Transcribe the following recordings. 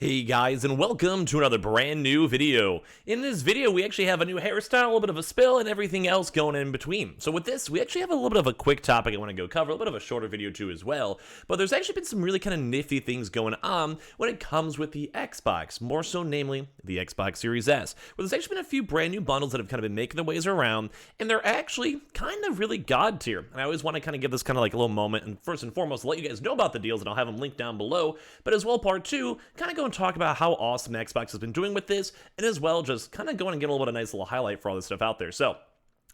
Hey guys, and welcome to another brand new video. In this video, we actually have a new hairstyle, a little bit of a spill, and everything else going in between. So with this, we actually have a little bit of a quick topic I want to go cover, a little bit of a shorter video too as well. But there's actually been some really kind of nifty things going on when it comes with the Xbox, more so namely the Xbox Series S, where there's actually been a few brand new bundles that have kind of been making their ways around, and they're actually kind of really god tier. And I always want to kind of give this kind of like a little moment, and first and foremost, let you guys know about the deals, and I'll have them linked down below. But as well, part two, kind of go and talk about how awesome Xbox has been doing with this, and as well just kind of go and get a little bit of a nice little highlight for all this stuff out there. So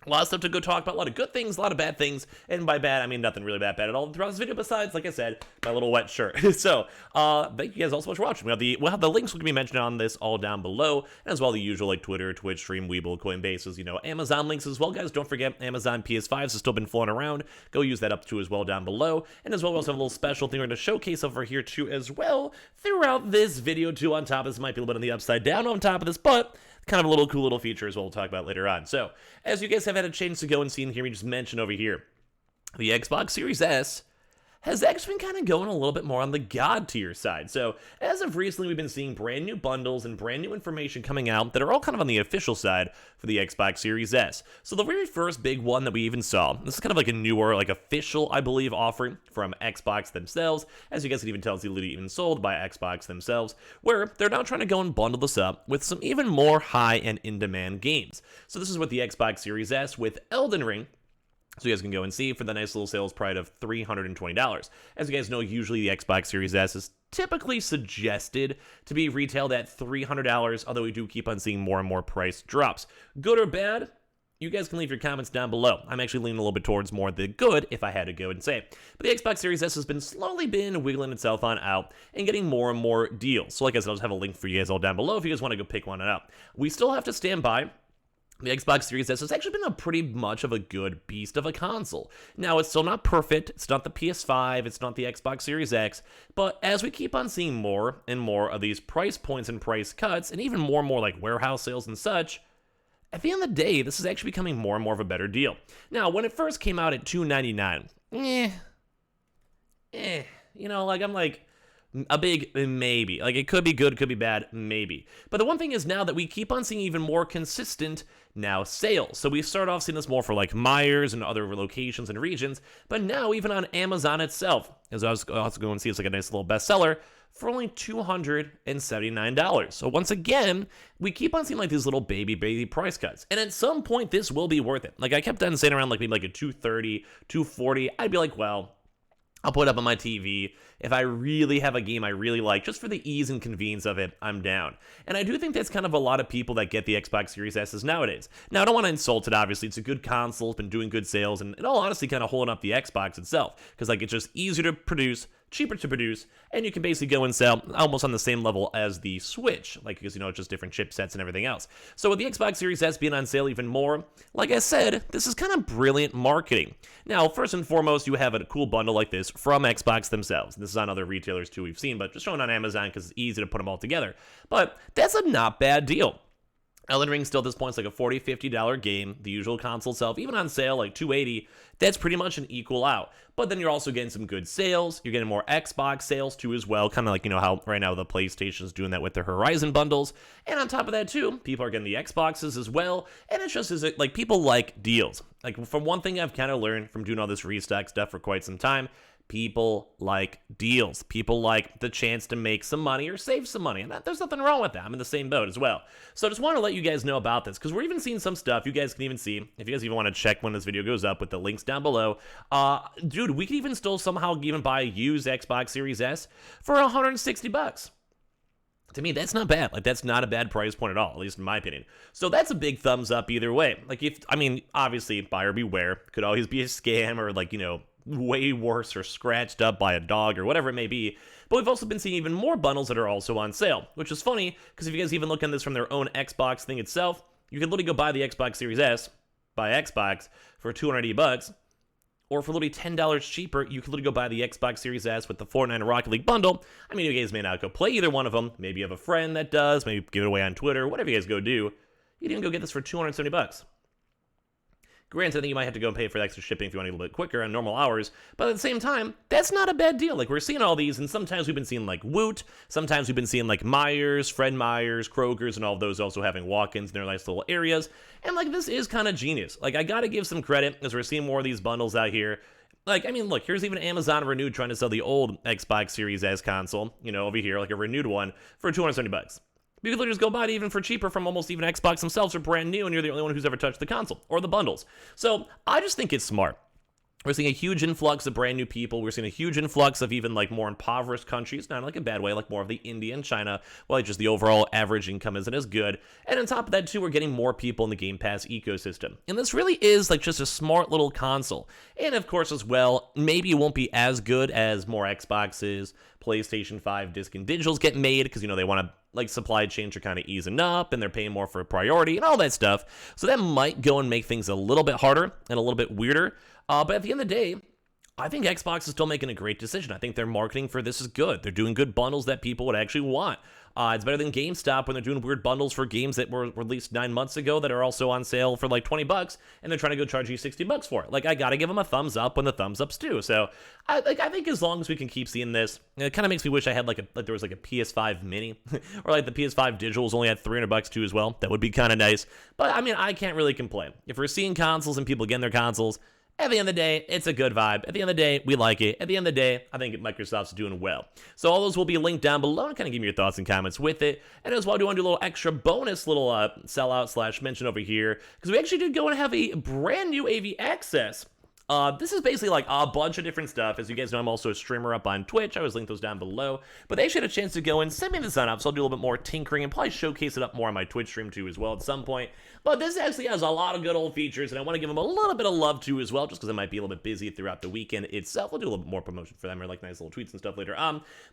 a lot of stuff to go talk about, a lot of good things, a lot of bad things, and by bad, I mean nothing really bad at all throughout this video besides, like I said, my little wet shirt. So, thank you guys all so much for watching. We'll have the links will be mentioned on this all down below, and as well the usual like Twitter, Twitch, Stream, Weeble, Coinbases, Amazon links as well, guys. Don't forget, Amazon PS5s has still been floating around. Go use that up too as well down below, and as well we also have a little special thing we're going to showcase over here too as well throughout this video too. On top of this, might be a little bit on the upside down on top of this, but kind of a little cool little feature as well we'll talk about later on. So, as you guys have had a chance to go and see and hear me just mention over here, the Xbox Series S has actually been kind of going a little bit more on the god tier side. So, as of recently, we've been seeing brand new bundles and brand new information coming out that are all kind of on the official side for the Xbox Series S. So, the very first big one that we even saw, this is kind of like a newer, like official, I believe, offering from Xbox themselves. As you guys can even tell, it's literally even sold by Xbox themselves, where they're now trying to go and bundle this up with some even more high and in-demand games. So, this is with the Xbox Series S with Elden Ring. So you guys can go and see for the nice little sales price of $320. As you guys know, usually the Xbox Series S is typically suggested to be retailed at $300, although we do keep on seeing more and more price drops. Good or bad? You guys can leave your comments down below. I'm actually leaning a little bit towards more the good, if I had to go and say. But the Xbox Series S has been slowly wiggling itself on out and getting more and more deals. So like I said, I'll just have a link for you guys all down below if you guys want to go pick one up. We still have to stand by. The Xbox Series S has actually been a pretty much of a good beast of a console. Now, it's still not perfect, it's not the PS5, it's not the Xbox Series X, but as we keep on seeing more and more of these price points and price cuts, and even more like warehouse sales and such, at the end of the day, this is actually becoming more and more of a better deal. Now, when it first came out at $299, I'm like, a big maybe. Like, it could be good, could be bad, maybe. But the one thing is now that we keep on seeing even more consistent now sales. So we start off seeing this more for like Myers and other locations and regions, but now even on Amazon itself, as I was also going to see, it's like a nice little bestseller for only $279. So once again, we keep on seeing like these little baby price cuts. And at some point, this will be worth it. Like, I kept on saying around like maybe like a $230, $240. I'd be like, well, I'll put it up on my TV. If I really have a game I really like, just for the ease and convenience of it, I'm down. And I do think that's kind of a lot of people that get the Xbox Series S's nowadays. Now, I don't want to insult it, obviously. It's a good console. It's been doing good sales. And in all honesty, kind of holding up the Xbox itself. Because, like, it's just easier to produce, cheaper to produce, and you can basically go and sell almost on the same level as the Switch. Like, because, it's just different chipsets and everything else. So with the Xbox Series S being on sale even more, like I said, this is kind of brilliant marketing. Now, first and foremost, you have a cool bundle like this from Xbox themselves. This is on other retailers too we've seen, but just showing on Amazon because it's easy to put them all together. But that's a not bad deal. Elden Ring still at this point is like a $40, $50 game. The usual console itself, even on sale, like $280, that's pretty much an equal out. But then you're also getting some good sales. You're getting more Xbox sales too as well. Kind of like, how right now the PlayStation's doing that with their Horizon bundles. And on top of that too, people are getting the Xboxes as well. And it's just like people like deals. Like, from one thing I've kind of learned from doing all this restock stuff for quite some time, people like deals. People like the chance to make some money or save some money. And there's nothing wrong with that. I'm in the same boat as well. So I just want to let you guys know about this because we're even seeing some stuff you guys can even see. If you guys even want to check when this video goes up with the links down below. Dude, we could even still somehow even buy a used Xbox Series S for $160. To me, that's not bad. Like, that's not a bad price point at all, at least in my opinion. So that's a big thumbs up either way. Like, obviously, buyer beware. Could always be a scam or, like, way worse or scratched up by a dog or whatever it may be. But we've also been seeing even more bundles that are also on sale, which is funny because if you guys even look at this from their own Xbox thing itself, you can literally go buy the Xbox Series S, buy Xbox for $280, or for literally $10 cheaper, you can literally go buy the Xbox Series S with the Fortnite Rocket League bundle. I mean, you guys may not go play either one of them. Maybe you have a friend that does. Maybe give it away on Twitter. Whatever you guys go do, you can go get this for $270. Granted, I think you might have to go and pay for the extra shipping if you want to get a little bit quicker on normal hours, but at the same time, that's not a bad deal. Like, we're seeing all these, and sometimes we've been seeing, like, Woot, sometimes we've been seeing, like, Myers, Fred Meyers, Kroger's, and all of those also having walk-ins in their nice little areas, and, like, this is kind of genius. Like, I gotta give some credit, as we're seeing more of these bundles out here. Like, I mean, look, here's even Amazon Renewed trying to sell the old Xbox Series S console, you know, over here, like a renewed one, for $270. You could literally just go buy it even for cheaper from almost even Xbox themselves are brand new, and you're the only one who's ever touched the console, or the bundles. So, I just think it's smart. We're seeing a huge influx of brand new people. We're seeing a huge influx of even like more impoverished countries, not in like a bad way, like more of the India and China, while just the overall average income isn't as good. And on top of that too, we're getting more people in the Game Pass ecosystem. And this really is like just a smart little console. And of course as well, maybe it won't be as good as more Xboxes, PlayStation 5 disc and digitals get made, because you know they want to like supply chains are kind of easing up and they're paying more for a priority and all that stuff. So that might go and make things a little bit harder and a little bit weirder. But at the end of the day, I think Xbox is still making a great decision. I think their marketing for this is good. They're doing good bundles that people would actually want. It's better than GameStop when they're doing weird bundles for games that were released 9 months ago that are also on sale for like $20, and they're trying to go charge you $60 for it. Like, I gotta give them a thumbs up when the thumbs up's due. So, I think as long as we can keep seeing this, it kind of makes me wish I had like there was like a PS5 Mini, or like the PS5 Digital was only at $300 too as well. That would be kind of nice. But I mean, I can't really complain. If we're seeing consoles and people getting their consoles, at the end of the day, it's a good vibe. At the end of the day, we like it. At the end of the day, I think Microsoft's doing well. So all those will be linked down below, and kind of give me your thoughts and comments with it. And as well, I do want to do a little extra bonus little sellout / mention over here, because we actually did go and have a brand new AV Access. This is basically like a bunch of different stuff. As you guys know, I'm also a streamer up on Twitch. I always link those down below. But they actually had a chance to go and send me the sign up, so I'll do a little bit more tinkering and probably showcase it up more on my Twitch stream too as well at some point. But this actually has a lot of good old features, and I want to give them a little bit of love too as well, just because I might be a little bit busy throughout the weekend itself. We'll do a little bit more promotion for them, or like nice little tweets and stuff later.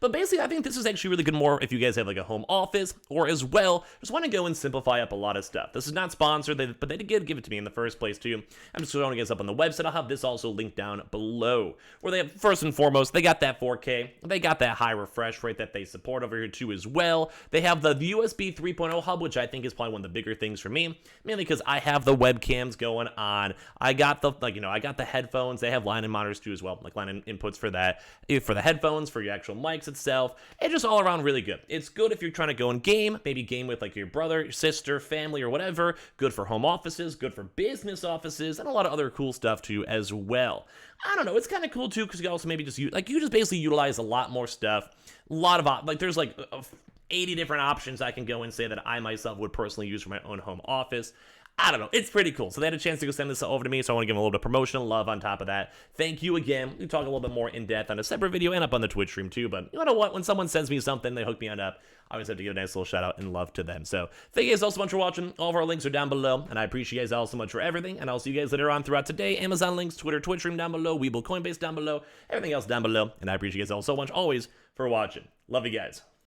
But basically, I think this is actually really good more if you guys have like a home office, or as well, just want to go and simplify up a lot of stuff. This is not sponsored, but they did give it to me in the first place too. I'm just showing you guys up on the website. I'll have this also linked down below, where they have, first and foremost, they got that 4K, they got that high refresh rate that they support over here too as well. They have the USB 3.0 hub, which I think is probably one of the bigger things for me, mainly because I have the webcams going on. I got the I got the headphones. They have line-in monitors too as well, like line-in inputs for that, for the headphones, for your actual mics itself. It's just all around really good. It's good if you're trying to go and game, maybe game with like your brother, your sister, family, or whatever. Good for home offices, good for business offices, and a lot of other cool stuff too as well. I don't know, it's kind of cool too, because you also maybe just you just basically utilize a lot more stuff. A lot of like there's like 80 different options I can go and say that I myself would personally use for my own home office. I don't know. It's pretty cool. So they had a chance to go send this over to me, so I want to give them a little bit of promotion and love on top of that. Thank you again. We talk a little bit more in depth on a separate video and up on the Twitch stream too, but you know what? When someone sends me something, they hook me on up, I always have to give a nice little shout out and love to them. So thank you guys all so much for watching. All of our links are down below, and I appreciate you guys all so much for everything, and I'll see you guys later on throughout today. Amazon links, Twitter, Twitch stream down below, Webull, Coinbase down below, everything else down below, and I appreciate you guys all so much always for watching. Love you guys.